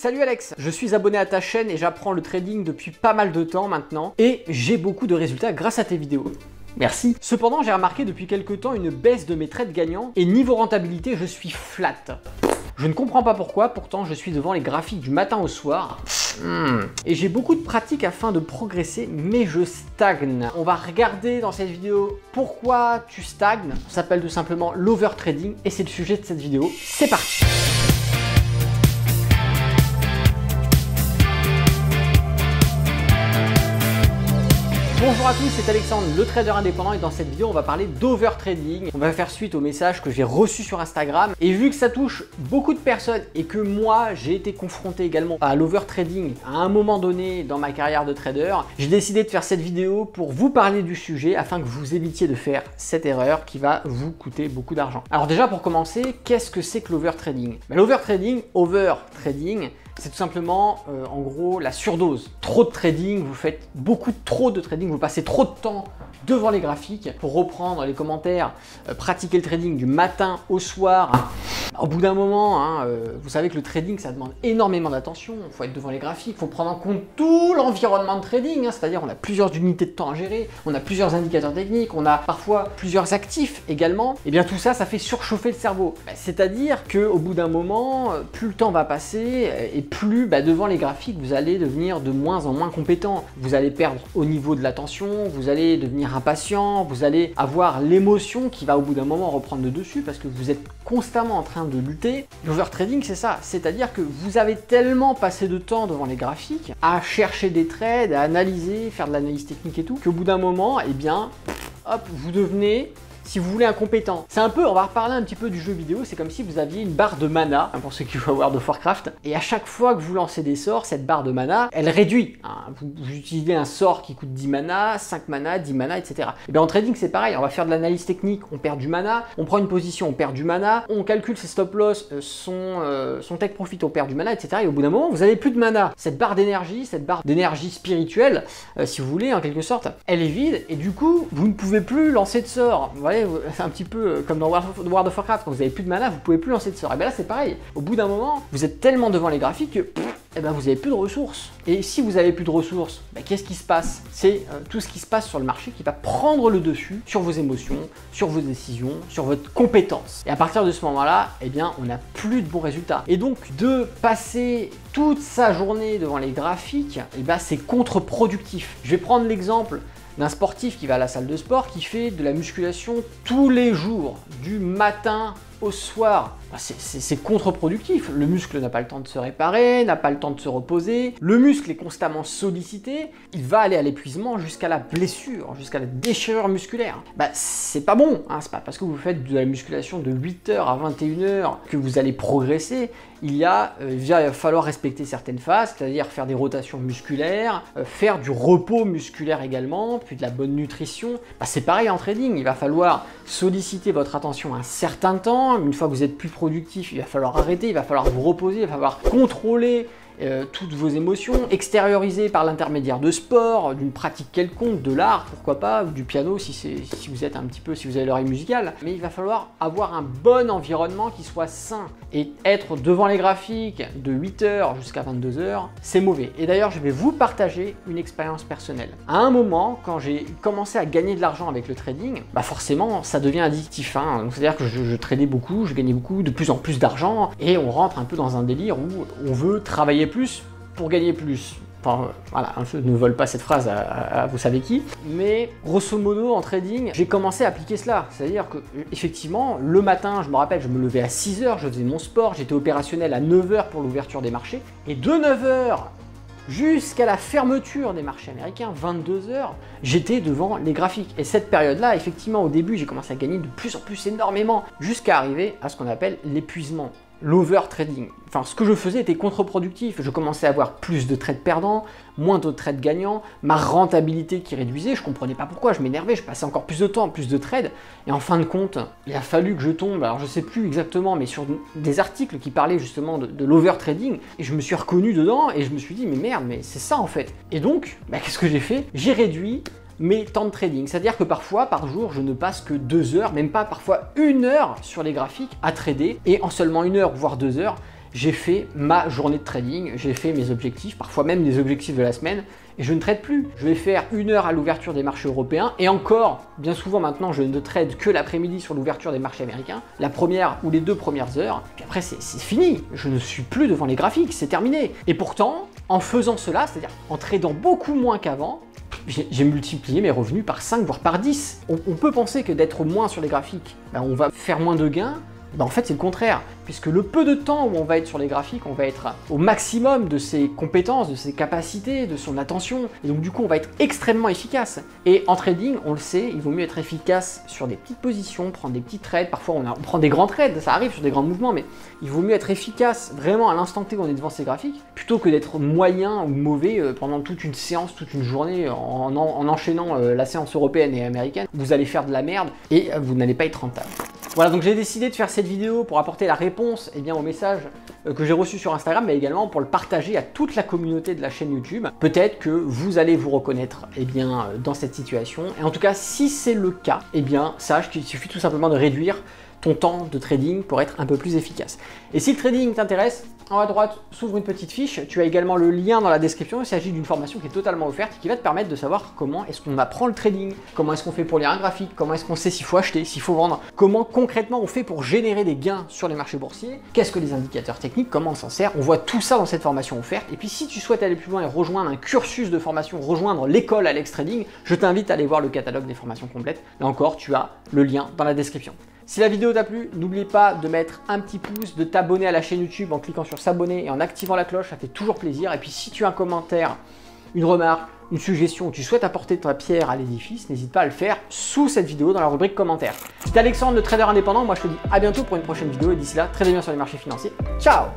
Salut Alex, je suis abonné à ta chaîne et j'apprends le trading depuis pas mal de temps maintenant et j'ai beaucoup de résultats grâce à tes vidéos. Merci. Cependant, j'ai remarqué depuis quelques temps une baisse de mes trades gagnants et niveau rentabilité, je suis flat. Je ne comprends pas pourquoi, pourtant je suis devant les graphiques du matin au soir. Et j'ai beaucoup de pratiques afin de progresser, mais je stagne. On va regarder dans cette vidéo pourquoi tu stagnes. Ça s'appelle tout simplement l'overtrading et c'est le sujet de cette vidéo. C'est parti. Bonjour à tous, c'est Alexandre, le trader indépendant et dans cette vidéo on va parler d'overtrading. On va faire suite au message que j'ai reçu sur Instagram et vu que ça touche beaucoup de personnes et que moi j'ai été confronté également à l'overtrading à un moment donné dans ma carrière de trader, j'ai décidé de faire cette vidéo pour vous parler du sujet afin que vous évitiez de faire cette erreur qui va vous coûter beaucoup d'argent. Alors déjà pour commencer, qu'est-ce que c'est que l'overtrading? L'overtrading, c'est tout simplement, en gros, la surdose. Trop de trading, vous faites beaucoup trop de trading, vous passez trop de temps devant les graphiques. Pour reprendre les commentaires, pratiquer le trading du matin au soir. Au bout d'un moment, vous savez que le trading, ça demande énormément d'attention. Il faut être devant les graphiques, il faut prendre en compte tout l'environnement de trading. C'est-à-dire, on a plusieurs unités de temps à gérer, on a plusieurs indicateurs techniques, on a parfois plusieurs actifs également. Et bien tout ça, ça fait surchauffer le cerveau. C'est-à-dire qu'au bout d'un moment, plus le temps va passer et plus devant les graphiques, vous allez devenir de moins en moins compétent. Vous allez perdre au niveau de l'attention, vous allez devenir impatient, vous allez avoir l'émotion qui va au bout d'un moment reprendre le dessus parce que vous êtes constamment en train de lutter. L'overtrading, c'est ça. C'est-à-dire que vous avez tellement passé de temps devant les graphiques à chercher des trades, à analyser, faire de l'analyse technique et tout, qu'au bout d'un moment, eh bien, hop, vous devenez, si vous voulez, incompétent. C'est un peu, on va reparler un petit peu du jeu vidéo, c'est comme si vous aviez une barre de mana, pour ceux qui jouent à World of Warcraft, et à chaque fois que vous lancez des sorts, cette barre de mana, elle réduit. Vous utilisez un sort qui coûte 10 mana, 5 mana, 10 mana, etc. Et bien en trading, c'est pareil, on va faire de l'analyse technique, on perd du mana, on prend une position, on perd du mana, on calcule ses stop loss, son take profit, on perd du mana, etc. Et au bout d'un moment, vous n'avez plus de mana. Cette barre d'énergie spirituelle, si vous voulez, en quelque sorte, elle est vide, et du coup, vous ne pouvez plus lancer de sort. Vous voyez, c'est un petit peu comme dans World of Warcraft, quand vous avez plus de mana, vous pouvez plus lancer de sort. Et bien là c'est pareil, au bout d'un moment, vous êtes tellement devant les graphiques que vous avez plus de ressources. Et si vous avez plus de ressources, qu'est-ce qui se passe? C'est tout ce qui se passe sur le marché qui va prendre le dessus sur vos émotions, sur vos décisions, sur votre compétence. Et à partir de ce moment-là, on n'a plus de bons résultats. Et donc de passer toute sa journée devant les graphiques, c'est contre-productif. Je vais prendre l'exemple d'un sportif qui va à la salle de sport, qui fait de la musculation tous les jours, du matin au soir. C'est contre-productif. Le muscle n'a pas le temps de se réparer, n'a pas le temps de se reposer. Le muscle est constamment sollicité. Il va aller à l'épuisement jusqu'à la blessure, jusqu'à la déchirure musculaire. C'est pas bon. C'est pas parce que vous faites de la musculation de 8h à 21h que vous allez progresser. Il va falloir respecter certaines phases, c'est-à-dire faire des rotations musculaires, faire du repos musculaire également, puis de la bonne nutrition. C'est pareil en trading. Il va falloir solliciter votre attention un certain temps. Une fois que vous êtes plus productif, il va falloir arrêter, il va falloir vous reposer, il va falloir contrôler toutes vos émotions, extérioriser par l'intermédiaire de sport, d'une pratique quelconque, de l'art, pourquoi pas, du piano si vous avez l'oreille musicale. Mais il va falloir avoir un bon environnement qui soit sain. Et être devant les graphiques de 8h jusqu'à 22h, c'est mauvais. Et d'ailleurs, je vais vous partager une expérience personnelle. À un moment, quand j'ai commencé à gagner de l'argent avec le trading, forcément, ça devient addictif. C'est-à-dire que je tradais beaucoup, je gagnais beaucoup, de plus en plus d'argent, et on rentre un peu dans un délire où on veut travailler plus pour gagner plus. Enfin, voilà, je ne vole pas cette phrase à vous savez qui, mais grosso modo en trading, j'ai commencé à appliquer cela. C'est-à-dire que effectivement, le matin, je me rappelle, je me levais à 6h, je faisais mon sport, j'étais opérationnel à 9h pour l'ouverture des marchés, et de 9h jusqu'à la fermeture des marchés américains, 22h, j'étais devant les graphiques. Et cette période-là, effectivement, au début, j'ai commencé à gagner de plus en plus énormément, jusqu'à arriver à ce qu'on appelle l'épuisement. L'overtrading. Enfin, ce que je faisais était contre-productif. Je commençais à avoir plus de trades perdants, moins de trades gagnants, ma rentabilité qui réduisait, je comprenais pas pourquoi, je m'énervais, je passais encore plus de temps, plus de trades, et en fin de compte, il a fallu que je tombe, alors je sais plus exactement, mais sur des articles qui parlaient justement de l'overtrading, et je me suis reconnu dedans, et je me suis dit, mais merde, mais c'est ça en fait. Et donc, qu'est-ce que j'ai fait? J'ai réduit mes temps de trading. C'est-à-dire que parfois, par jour, je ne passe que 2 heures, même pas parfois 1 heure sur les graphiques à trader, et en seulement 1 heure, voire 2 heures, j'ai fait ma journée de trading, j'ai fait mes objectifs, parfois même les objectifs de la semaine, et je ne trade plus. Je vais faire 1 heure à l'ouverture des marchés européens, et encore, bien souvent maintenant, je ne trade que l'après-midi sur l'ouverture des marchés américains, la première ou les 2 premières heures, puis après c'est fini, je ne suis plus devant les graphiques, c'est terminé. Et pourtant, en faisant cela, c'est-à-dire en tradant beaucoup moins qu'avant, j'ai multiplié mes revenus par 5 voire par 10. On peut penser que d'être moins sur les graphiques, on va faire moins de gains. En fait, c'est le contraire, puisque le peu de temps où on va être sur les graphiques, on va être au maximum de ses compétences, de ses capacités, de son attention, et donc du coup, on va être extrêmement efficace. Et en trading, on le sait, il vaut mieux être efficace sur des petites positions, prendre des petits trades, parfois on prend des grands trades, ça arrive sur des grands mouvements, mais il vaut mieux être efficace vraiment à l'instant T où on est devant ces graphiques, plutôt que d'être moyen ou mauvais pendant toute une séance, toute une journée, en enchaînant la séance européenne et américaine. Vous allez faire de la merde et vous n'allez pas être rentable. Voilà, donc j'ai décidé de faire cette vidéo pour apporter la réponse au message que j'ai reçu sur Instagram, mais également pour le partager à toute la communauté de la chaîne YouTube. Peut-être que vous allez vous reconnaître dans cette situation. Et en tout cas, si c'est le cas, sache qu'il suffit tout simplement de réduire ton temps de trading pour être un peu plus efficace. Et si le trading t'intéresse, en haut à droite s'ouvre une petite fiche, tu as également le lien dans la description, il s'agit d'une formation qui est totalement offerte et qui va te permettre de savoir comment est-ce qu'on apprend le trading, comment est-ce qu'on fait pour lire un graphique, comment est-ce qu'on sait s'il faut acheter, s'il faut vendre, comment concrètement on fait pour générer des gains sur les marchés boursiers, qu'est-ce que les indicateurs techniques, comment on s'en sert, on voit tout ça dans cette formation offerte. Et puis si tu souhaites aller plus loin et rejoindre un cursus de formation, rejoindre l'école Alex Trading, je t'invite à aller voir le catalogue des formations complètes. Là encore, tu as le lien dans la description. Si la vidéo t'a plu, n'oublie pas de mettre un petit pouce, de t'abonner à la chaîne YouTube en cliquant sur s'abonner et en activant la cloche, ça fait toujours plaisir. Et puis si tu as un commentaire, une remarque, une suggestion ou tu souhaites apporter ta pierre à l'édifice, n'hésite pas à le faire sous cette vidéo dans la rubrique commentaires. C'était Alexandre, le trader indépendant. Moi je te dis à bientôt pour une prochaine vidéo et d'ici là, tradez bien sur les marchés financiers. Ciao!